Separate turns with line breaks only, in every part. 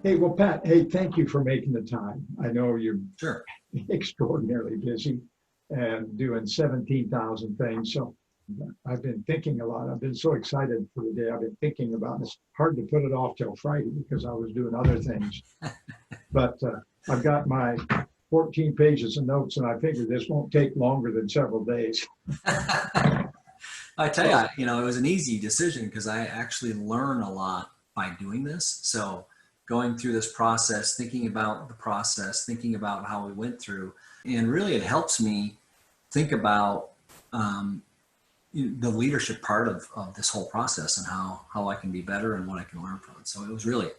Hey, well, Pat, hey, thank you for making the time. I know you're
Sure.
extraordinarily busy and doing 17,000 things. So I've been thinking a lot. I've been so excited for the day. I've been thinking about it. It's hard to put it off till Friday because I was doing other things. But I've got my 14 pages of notes, and I figured this won't take longer than several days.
I tell
So,
you, it was an easy decision because I actually learn a lot by doing this. So going through this process, thinking about the process, thinking about how we went through, and really it helps me think about the leadership part of this whole process and how I can be better and what I can learn from it. So it was really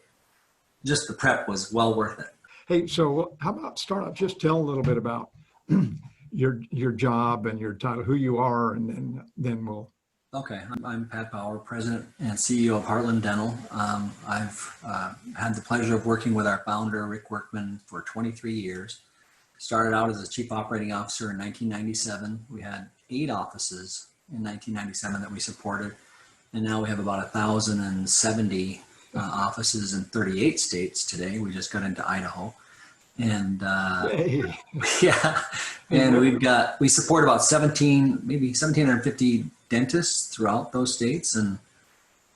just the prep was well worth it.
hey, so how about start off? Just tell a little bit about your job and your title, who you are, and then we'll.
Okay, I'm Pat Bauer, President and CEO of Heartland Dental. I've had the pleasure of working with our founder, Rick Workman, for 23 years. Started out as a Chief Operating Officer in 1997. We had 8 offices in 1997 that we supported, and now we have about 1,070 offices in 38 states today. We just got into Idaho. And
Hey,
yeah, and we support about maybe 1,750 dentists throughout those states, and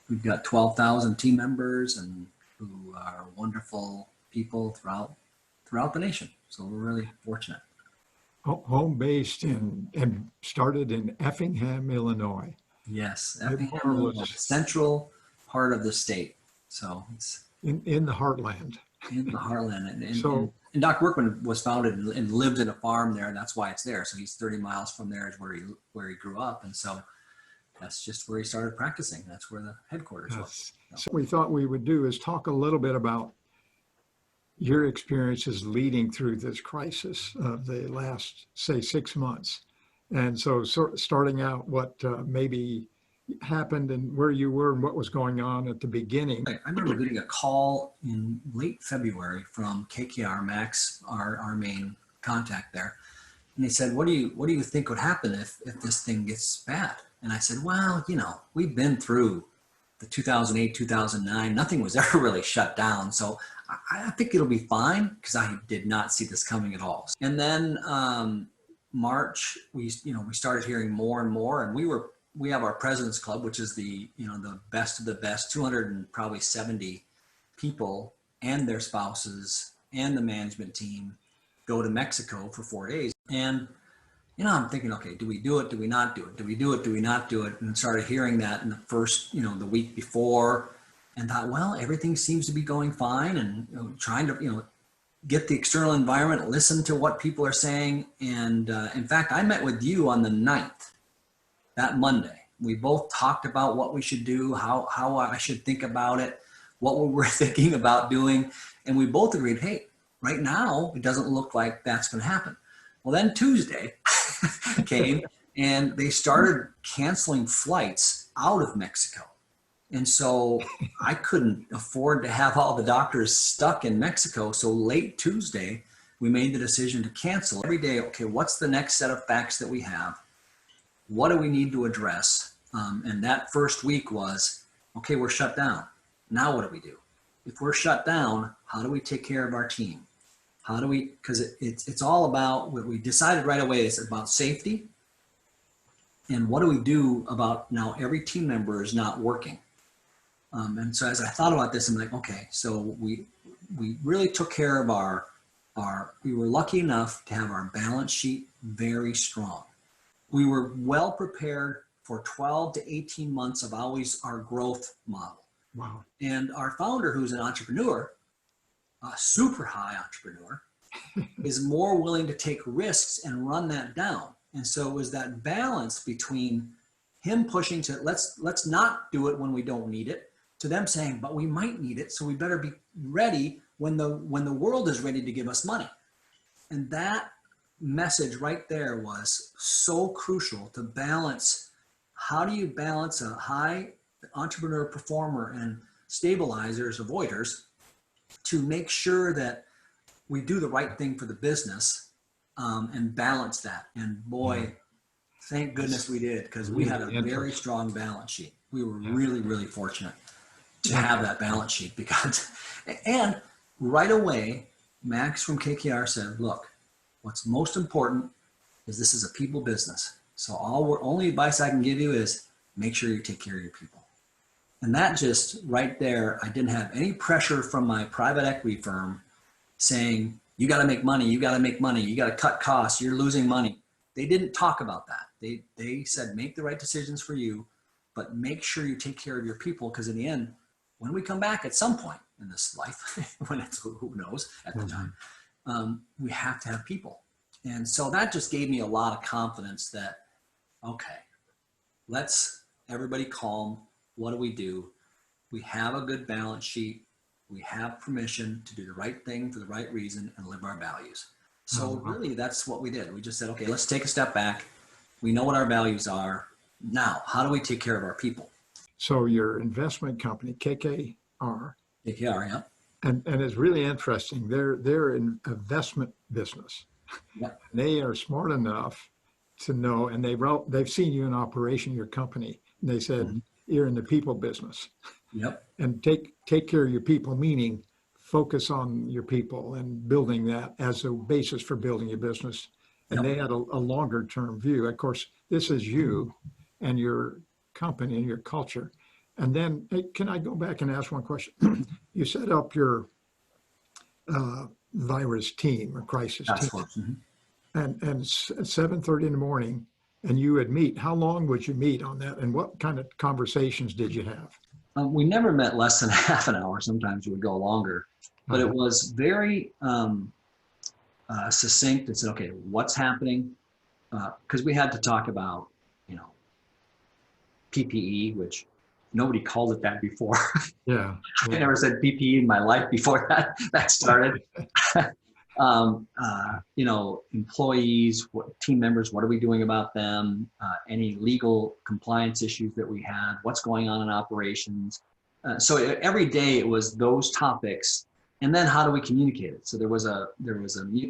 we've got 12,000 team members and who are wonderful people throughout the nation. So we're really fortunate.
home based in and started in Effingham, Illinois.
Yes, Effingham, Illinois,
Marvelous.
central part of the state. So it's
In the heartland.
in the heartland.
So
And Dr. Workman was founded and lived in a farm there, and that's why it's there. So he's 30 miles from there is where he grew up, and so that's just where he started practicing. That's where the headquarters was.
so what we thought we would do is talk a little bit about your experiences leading through this crisis of the last, say, 6 months. And so starting out what maybe happened and where you were and what was going on at the beginning.
I remember getting a call in late February from KKR Max, our main contact there, and he said, "What do you think would happen if this thing gets bad?" And I said, "Well, we've been through the 2008, 2009. Nothing was ever really shut down, so I think it'll be fine," because I did not see this coming at all. And then March, we started hearing more and more, and we have our President's Club, which is the best of the best, 270 people and their spouses and the management team go to Mexico for 4 days. And I'm thinking, okay, do we do it? Do we not do it? Do we do it? Do we not do it? And started hearing that in the first, the week before, and thought, well, everything seems to be going fine, and trying to, get the external environment, listen to what people are saying. And in fact, I met with you on the 9th, that Monday. We both talked about what we should do, how I should think about it, what we were thinking about doing. And we both agreed, hey, right now, it doesn't look like that's going to happen. Well, then Tuesday came and they started canceling flights out of Mexico. And so I couldn't afford to have all the doctors stuck in Mexico. So late Tuesday, we made the decision to cancel every day. Okay, what's the next set of facts that we have? What do we need to address? And that first week was, okay, we're shut down. Now what do we do? If we're shut down, how do we take care of our team? How do we, because it's all about what we decided right away. It's about safety. And what do we do about now every team member is not working? And so as I thought about this, I'm like, okay, so we really took care of we were lucky enough to have our balance sheet very strong. We were well prepared for 12 to 18 months of always our growth model.
Wow.
And our founder, who's an entrepreneur, a super high entrepreneur, is more willing to take risks and run that down. And so it was that balance between him pushing to let's not do it when we don't need it, to them saying, but we might need it, so we better be ready when the world is ready to give us money. And that message right there was so crucial to balance. How do you balance a high entrepreneur performer and stabilizers, avoiders, to make sure that we do the right thing for the business and balance that? And boy, thank goodness we did, because we had a very strong balance sheet. We were really, really fortunate to have that balance sheet, because, and right away, Max from KKR said, look, what's most important is this is a people business. So only advice I can give you is make sure you take care of your people. And that just right there, I didn't have any pressure from my private equity firm saying, you got to make money, you got to make money, you got to cut costs, you're losing money. They didn't talk about that. They said, make the right decisions for you, but make sure you take care of your people, because in the end, when we come back at some point in this life, when it's who knows at the time, we have to have people. And so that just gave me a lot of confidence that, okay, let's everybody calm. What do? We have a good balance sheet. We have permission to do the right thing for the right reason and live our values. So really, that's what we did. We just said, okay, let's take a step back. We know what our values are. Now, how do we take care of our people?
So your investment company, KKR.
KKR, yeah.
And it's really interesting. They're an investment business.
Yep.
They are smart enough to know, and they've seen you in operation, your company, and they said, you're in the people business.
Yep.
And take care of your people, meaning focus on your people and building that as a basis for building your business. And they had a longer term view. Of course, this is you and your company and your culture. And then, can I go back and ask one question? You set up your virus team or crisis team, and 7:30 in the morning, and you would meet. How long would you meet on that, and what kind of conversations did you have?
We never met less than half an hour. Sometimes it would go longer, but it was very succinct and said, okay, what's happening? Because we had to talk about, PPE, which nobody called it that before.
Yeah.
I never said PPE in my life before that started. Employees, team members, what are we doing about them? Any legal compliance issues that we had, what's going on in operations. So every day it was those topics. And then how do we communicate it? So there was a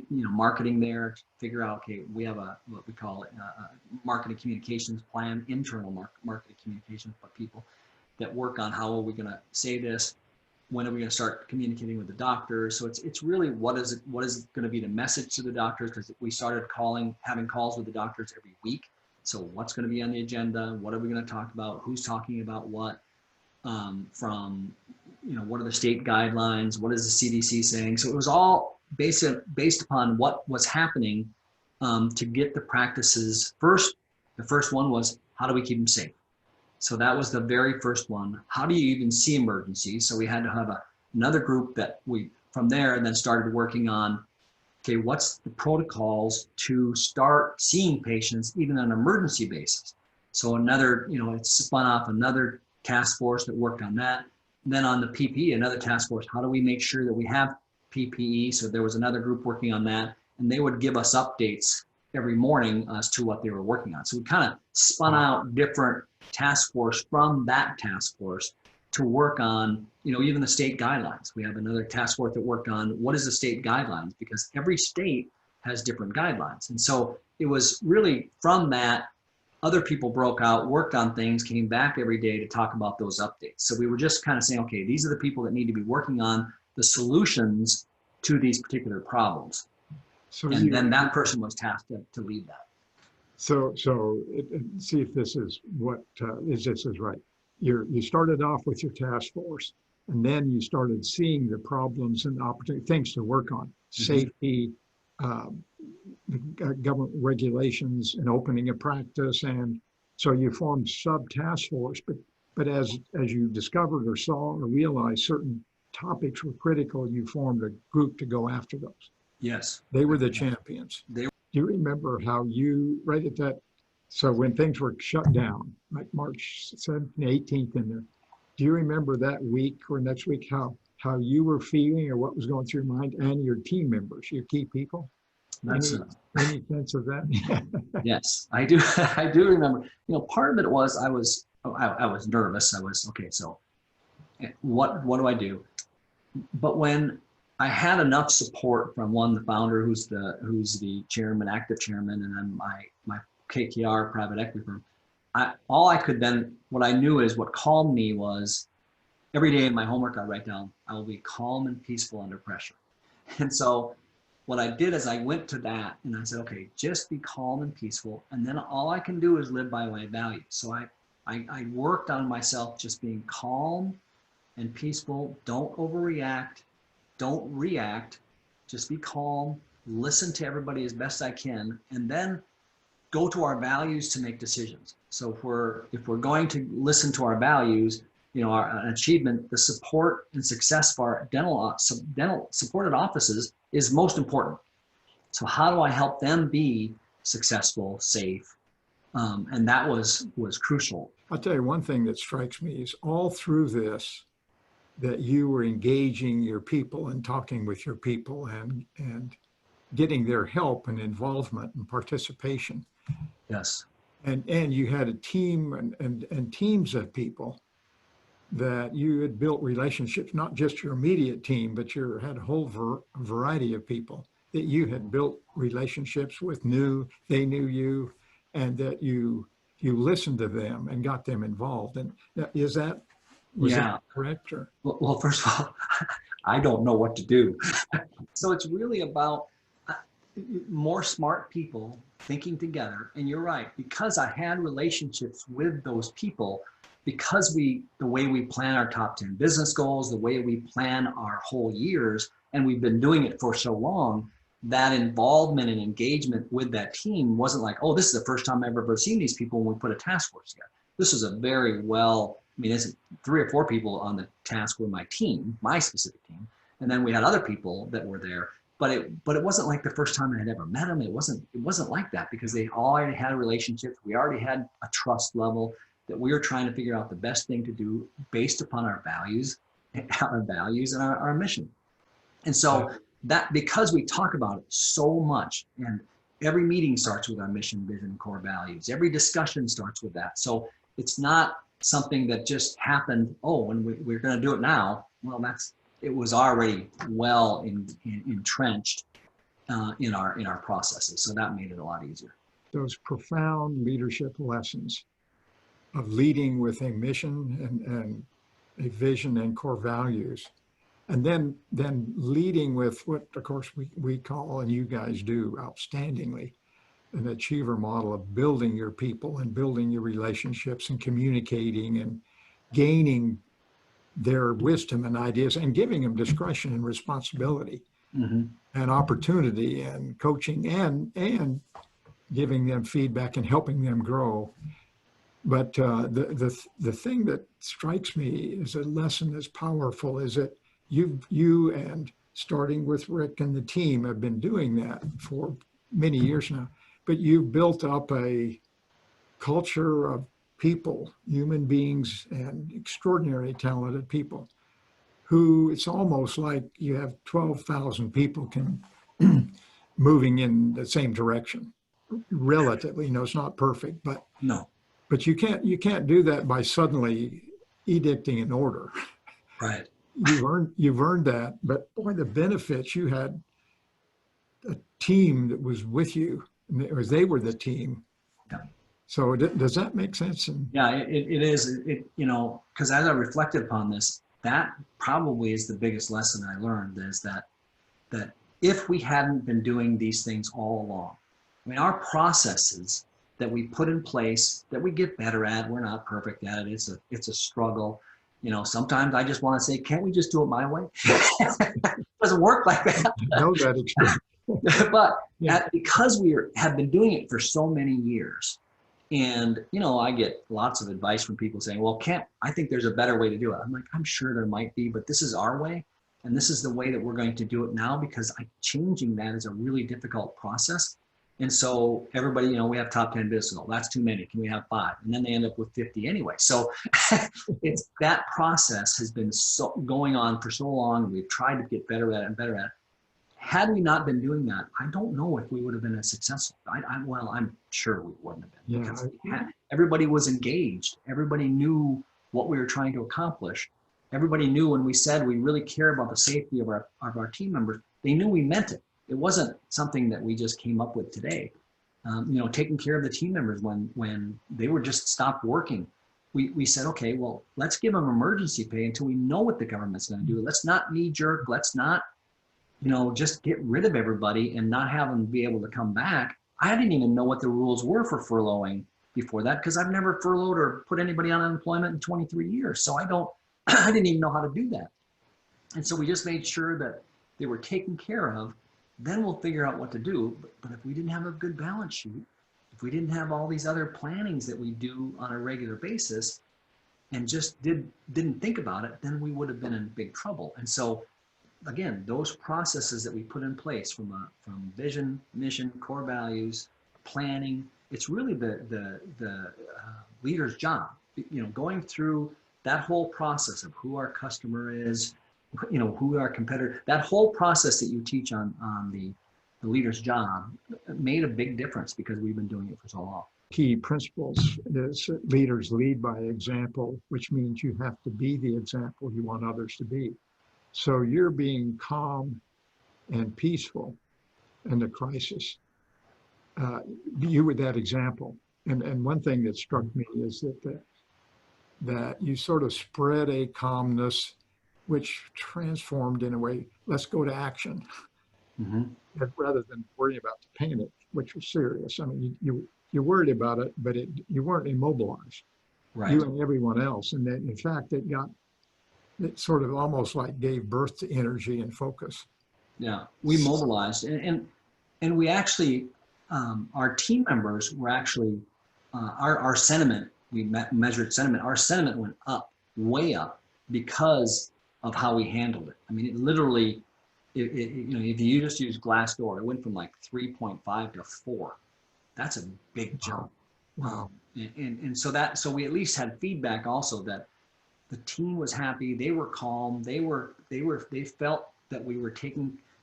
marketing there to figure out, okay, we have what we call a marketing communications plan, internal marketing communications for people that work on how are we going to say this, when are we going to start communicating with the doctors. So it's really what is going to be the message to the doctors, because we started having calls with the doctors every week. So what's going to be on the agenda? What are we going to talk about? Who's talking about what? What are the state guidelines? What is the CDC saying? So it was all based upon what was happening to get the practices first. The first one was, how do we keep them safe? So that was the very first one. How do you even see emergencies? So we had to have another group that we, from there, and then started working on, okay, what's the protocols to start seeing patients even on an emergency basis? So another, it spun off another task force that worked on that. And then on the PPE, another task force, how do we make sure that we have PPE? So there was another group working on that, and they would give us updates every morning as to what they were working on. So we kind of spun out different task force from that task force to work on, even the state guidelines. We have another task force that worked on what is the state guidelines, because every state has different guidelines. And so it was really from that, other people broke out, worked on things, came back every day to talk about those updates. So we were just kind of saying, okay, these are the people that need to be working on the solutions to these particular problems. And then that person was tasked to lead that.
So see if this is right. You started off with your task force, and then you started seeing the problems and opportunity things to work on, safety, government regulations, and opening a practice. And so you formed sub-task force, but as you discovered or saw or realized certain topics were critical, you formed a group to go after those.
Yes.
They were the champions. Do you remember how you, right at that, so when things were shut down, like March 17th, 18th in there, do you remember that week or next week how you were feeling or what was going through your mind, and your team members, your key people? Any sense of that?
Yes, I do. I do remember. Part of it was I was nervous. I was, okay, so what do I do? But when I had enough support from the founder, who's the chairman, active chairman, and then my KKR private equity firm, what I knew is what calmed me was every day in my homework, I write down, I will be calm and peaceful under pressure. And so what I did is I went to that and I said, okay, just be calm and peaceful. And then all I can do is live by my values. So I worked on myself just being calm and peaceful. Don't overreact. Don't react. Just be calm. Listen to everybody as best I can. And then go to our values to make decisions. So if we're going to listen to our values, our achievement, the support and success of our dental supported offices is most important. So how do I help them be successful, safe? And that was crucial.
I'll tell you one thing that strikes me is all through this, that you were engaging your people and talking with your people and getting their help and involvement and participation.
Yes.
And you had a team and teams of people that you had built relationships, not just your immediate team, but you had a whole variety of people that you had built relationships with, they knew you, and that you listened to them and got them involved. And was that correct? Or?
Well, first of all, I don't know what to do. So it's really about more smart people thinking together. And you're right, because I had relationships with those people, because the way we plan our top 10 business goals, the way we plan our whole years, and we've been doing it for so long, that involvement and engagement with that team wasn't like, oh, this is the first time I've ever seen these people when we put a task force together. This was a very it's 3 or 4 people on the task with my team, my specific team. And then we had other people that were there, but it wasn't like the first time I had ever met them. It wasn't like that, because they already had relationships. We already had a trust level that we were trying to figure out the best thing to do based upon our values and our mission. And so that, because we talk about it so much, and every meeting starts with our mission, vision, core values. Every discussion starts with that. So it's not something that just happened, when we're going to do it now. Well, it was already well entrenched in our processes. So that made it a lot easier.
Those profound leadership lessons of leading with a mission and a vision and core values, and then leading with what, of course, we call, and you guys do outstandingly, an achiever model of building your people and building your relationships and communicating and gaining their wisdom and ideas and giving them discretion and responsibility and opportunity and coaching and giving them feedback and helping them grow. But the thing that strikes me is a lesson that's powerful is that you and starting with Rick and the team have been doing that for many years now, but you've built up a culture of people, human beings, and extraordinary talented people who it's almost like you have 12,000 people moving in the same direction relatively. It's not perfect, but
no.
But you can't do that by suddenly edicting an order.
Right.
You've earned that. But boy, the benefits, you had a team that was with you, or they were the team.
Yeah.
So does that make sense?
Yeah, it is. Because as I reflected upon this, that probably is the biggest lesson I learned, is that if we hadn't been doing these things all along, our processes that we put in place, that we get better at, we're not perfect at it. It's a struggle. Sometimes I just want to say, can't we just do it my way? It doesn't work like that.
I know that experience.
But because we have been doing it for so many years, and I get lots of advice from people saying, well, I think there's a better way to do it. I'm like, I'm sure there might be, but this is our way. And this is the way that we're going to do it now, because changing that is a really difficult process. And so everybody, we have top 10 business goals. That's too many. Can we have 5? And then they end up with 50 anyway. So it's that process has been going on for so long. And we've tried to get better at it and better at it. Had we not been doing that, I don't know if we would have been as successful. I'm sure we wouldn't have been, because everybody was engaged. Everybody knew what we were trying to accomplish. Everybody knew when we said we really care about the safety of our team members, they knew we meant it. It wasn't something that we just came up with today. Taking care of the team members when they were just stopped working. we said, okay, well, let's give them emergency pay until we know what the government's going to do. Let's not knee jerk. Let's not, just get rid of everybody and not have them be able to come back. I didn't even know what the rules were for furloughing before that, because I've never furloughed or put anybody on unemployment in 23 years. So I didn't even know how to do that. And so we just made sure that they were taken care of. Then we'll figure out what to do. But if we didn't have a good balance sheet, if we didn't have all these other plannings that we do on a regular basis and just didn't think about it, then we would have been in big trouble. And so again, those processes that we put in place from vision, mission, core values, planning, it's really the leader's job, going through that whole process of who our customer is, who our competitor, that whole process that you teach on the leader's job made a big difference because we've been doing it for so long.
Key principles is leaders lead by example, which means you have to be the example you want others to be. So you're being calm and peaceful in the crisis. You were that example. And one thing that struck me is that you sort of spread a calmness which transformed in a way, let's go to action, rather than worrying about the panic, which was serious. I mean, you worried about it, but you weren't immobilized,
right?
You and everyone else. And that, in fact, it sort of almost like gave birth to energy and focus.
Yeah, we mobilized, and we actually, our team members were actually, our sentiment, we measured sentiment, our sentiment went up, way up, because of how we handled it. I mean, it literally, if you just use Glassdoor, it went from like 3.5 to 4. That's a big jump.
Wow.
And so we at least had feedback also that the team was happy. They were calm. They felt that we were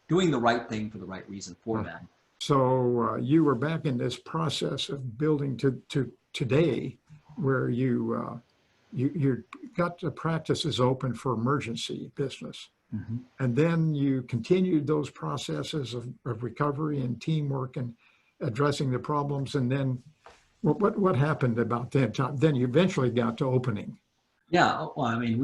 doing the right thing for the right reason for them.
So you were back in this process of building to today, where you got the practices open for emergency business. And then you continued those processes of recovery and teamwork and addressing the problems. And then what happened about that time? Then you eventually got to opening.
Yeah, well, I mean,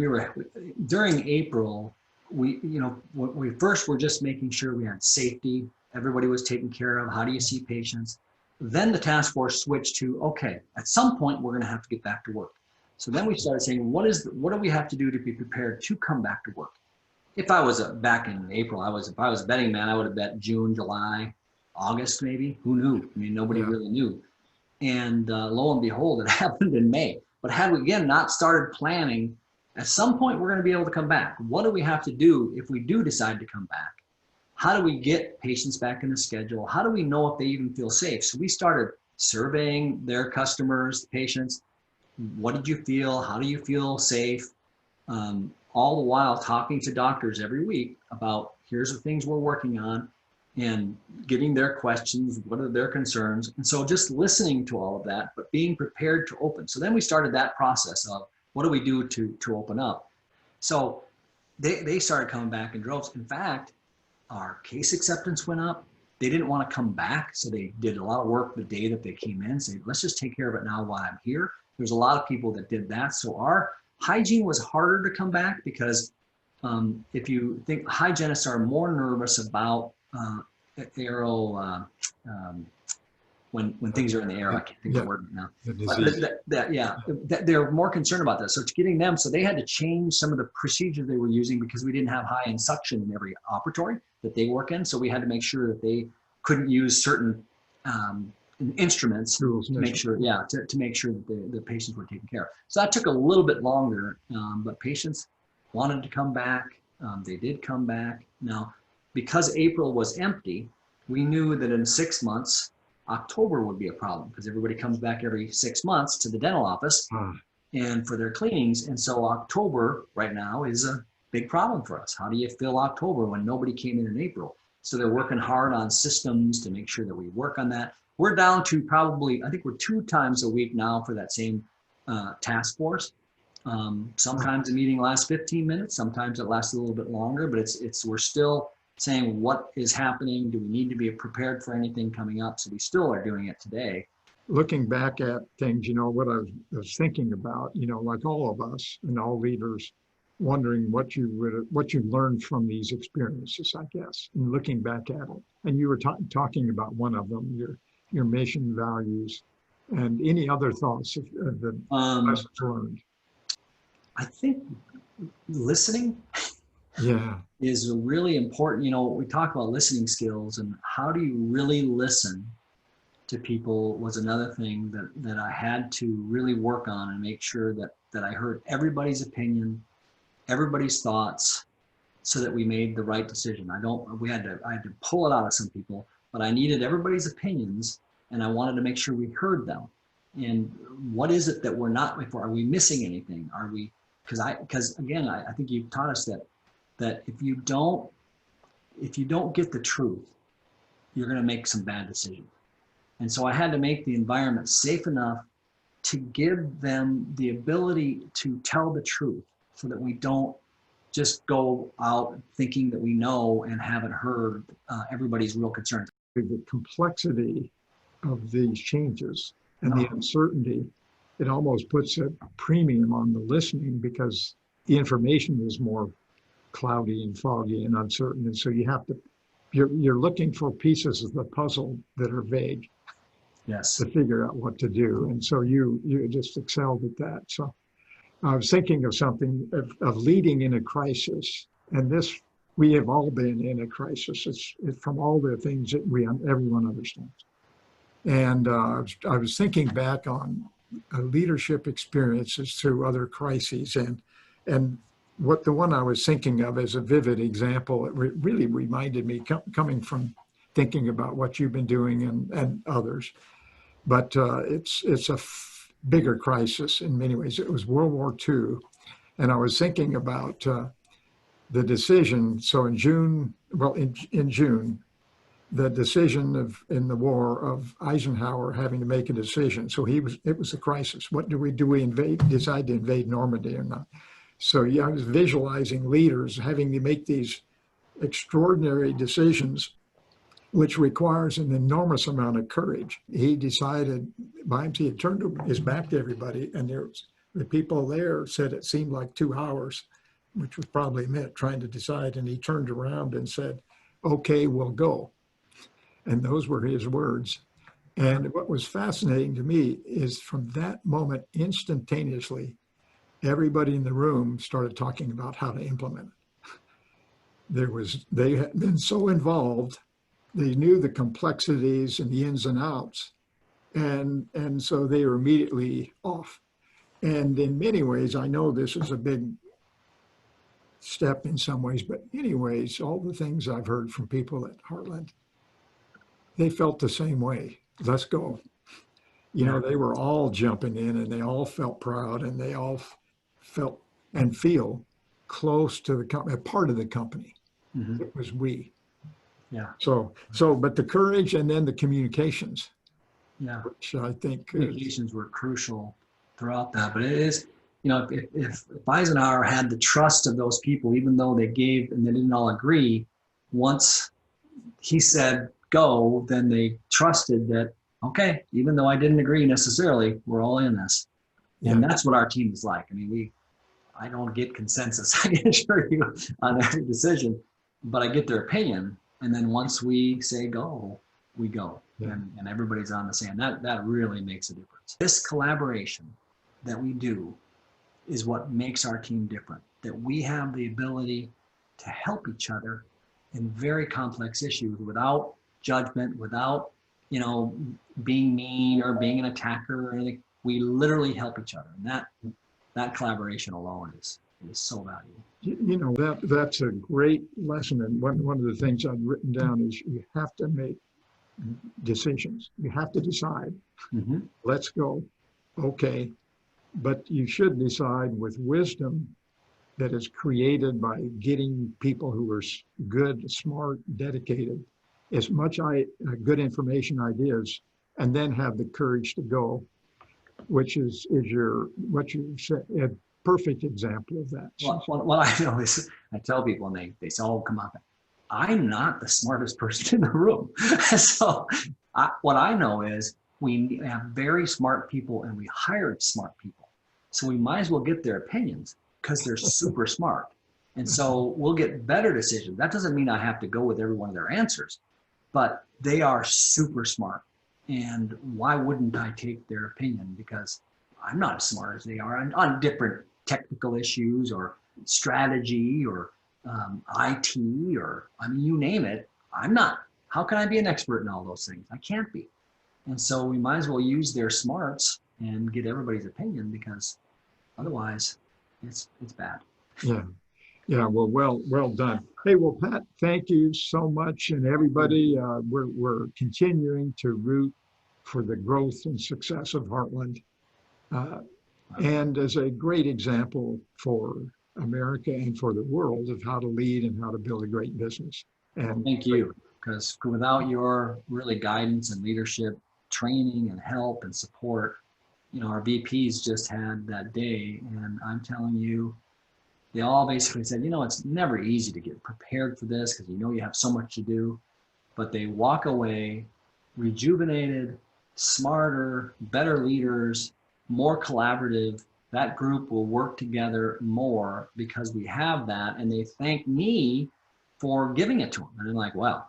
during April, we first were just making sure we had safety. Everybody was taken care of. How do you see patients? Then the task force switched to, okay, at some point we're going to have to get back to work. So then we started saying, what do we have to do to be prepared to come back to work? If I was back in April, if I was a betting man, I would have bet June, July, August, maybe. Who knew? I mean, nobody really knew. And lo and behold, it happened in May. But had we, again, not started planning, at some point we're going to be able to come back. What do we have to do if we do decide to come back? How do we get patients back in the schedule? How do we know if they even feel safe? So we started surveying their customers, patients. What did you feel? How do you feel safe? All the while talking to doctors every week about, here's the things we're working on, and getting their questions, what are their concerns. And so just listening to all of that, but being prepared to open. So then we started that process of, what do we do to open up? So they started coming back in droves. In fact, our case acceptance went up. They didn't want to come back, so they did a lot of work the day that they came in, saying, let's just take care of it now while I'm here. There's a lot of people that did that. So our hygiene was harder to come back because if you think, hygienists are more nervous about when things are in the air. I can't think of the word now. They're more concerned about that. So it's getting them, so they had to change some of the procedures they were using because we didn't have high-end suction in every operatory that they work in. So we had to make sure that they couldn't use certain instruments to make sure, to make sure that the patients were taken care of. So that took a little bit longer, but patients wanted to come back. They did come back. Now, because April was empty, we knew that in 6 months, October would be a problem because everybody comes back every 6 months to the dental office and for their cleanings. And so October right now is a big problem for us. How do you fill October when nobody came in April? So they're working hard on systems to make sure that we work on that. We're down to probably, I think we're 2 times a week now for that same task force. Sometimes the meeting lasts 15 minutes. Sometimes it lasts a little bit longer, but we're still saying what is happening. Do we need to be prepared for anything coming up? So we still are doing it today.
looking back at things, what I was thinking about, like all of us and all leaders, wondering what you learned from these experiences, I guess, and looking back at it. And you were talking about one of them, your mission, values, and any other thoughts of the lessons learned.
I think listening
Yeah.
is really important. We talk about listening skills, and how do you really listen to people was another thing that I had to really work on and make sure that I heard everybody's opinion, everybody's thoughts, so that we made the right decision. I had to pull it out of some people, but I needed everybody's opinions, and I wanted to make sure we heard them. And what is it that we're not, are we missing anything? Are we, because again, I think you've taught us that if you don't get the truth, you're going to make some bad decisions. And so I had to make the environment safe enough to give them the ability to tell the truth, so that we don't just go out thinking that we know and haven't heard everybody's real concerns.
The complexity of these changes and the uncertainty, it almost puts a premium on the listening, because the information is more cloudy and foggy and uncertain. And so you're looking for pieces of the puzzle that are vague.
Yes.
To figure out what to do. And so you just excelled at that. So I was thinking of something of leading in a crisis. And we have all been in a crisis. It's from all the things that everyone understands. And I was thinking back on leadership experiences through other crises. And the one I was thinking of as a vivid example, it really reminded me, coming from thinking about what you've been doing and others. But it's a bigger crisis in many ways. It was World War II. And I was thinking about the decision. So in June, the decision in the war of Eisenhower having to make a decision. So it was a crisis. What do we do? We decide to invade Normandy or not? So I was visualizing leaders having to make these extraordinary decisions, which requires an enormous amount of courage. He decided, he had turned his back to everybody, and the people there said it seemed like 2 hours, which was probably meant trying to decide, and he turned around and said, "Okay, we'll go." And those were his words. And what was fascinating to me is from that moment, instantaneously, everybody in the room started talking about how to implement it. They had been so involved. They knew the complexities and the ins and outs, and so they were immediately off. And in many ways, I know this is a big step in some ways, but anyways, all the things I've heard from people at Heartland, they felt the same way. Let's go. They were all jumping in, and they all felt proud, and they all felt and feel close to the company, a part of the company. Mm-hmm. It was we.
Yeah.
But the courage and then the communications.
Yeah.
Which I think
communications were crucial throughout that. But it is, if Eisenhower had the trust of those people, even though they gave and they didn't all agree, once he said go, then they trusted that, okay, even though I didn't agree necessarily, we're all in this. Yeah. And that's what our team is like. I mean, I don't get consensus, I can assure you, on every decision, but I get their opinion. And then once we say go, we go. Yeah. And everybody's on the same. That really makes a difference. This collaboration that we do is what makes our team different. That we have the ability to help each other in very complex issues without judgment, without being mean or being an attacker or anything. We literally help each other, and that collaboration alone is so valuable.
That's a great lesson. And one of the things I've written down is you have to make decisions. You have to decide. Mm-hmm. Let's go. Okay. But you should decide with wisdom that is created by getting people who are good, smart, dedicated, as much good information, ideas, and then have the courage to go, which is what you said. A perfect example of that.
What I know is, I tell people, and they say, "Oh, come on, I'm not the smartest person in the room." So what I know is We have very smart people and we hired smart people. So we might as well get their opinions because they're super smart. And so we'll get better decisions. That doesn't mean I have to go with every one of their answers, but they are super smart. And why wouldn't I take their opinion? Because I'm not as smart as they are on different technical issues or strategy or IT or, I mean, you name it. I'm not. How can I be an expert in all those things? I can't be. And so we might as well use their smarts and get everybody's opinion, because otherwise it's bad.
Yeah. Yeah. Well done. Hey, well, Pat, thank you so much. And everybody, we're continuing to root for the growth and success of Heartland. And as a great example for America and for the world of how to lead and how to build a great business. And
Thank you, because without your really guidance and leadership, training and help and support, you know, our VPs just had that day, and I'm telling you, they all basically said, you know, it's never easy to get prepared for this because you know you have so much to do, but they walk away rejuvenated, smarter, better leaders, more collaborative. That group will work together more because we have that, and they thank me for giving it to them. And I'm like, well,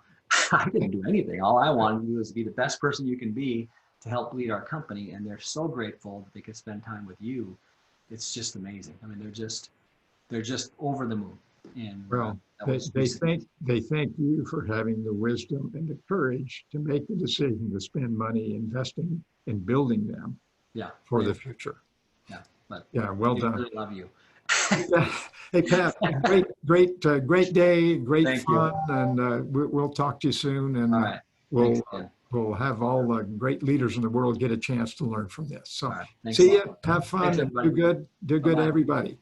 I didn't do anything. All I wanted to do is be the best person you can be to help lead our company. And they're so grateful that they could spend time with you. It's just amazing. I mean, they're just over the moon. And
well, they thank you for having the wisdom and the courage to make the decision to spend money investing in building them for the future.
Yeah, but
well done.
Really love you.
Hey, Pat, great day, great
Thank
fun,
you.
and we'll talk to you soon. And
all right.
we'll have all the great leaders in the world get a chance to learn from this. So
right.
see you, have fun,
Thanks,
and do good,
Bye-bye.
everybody.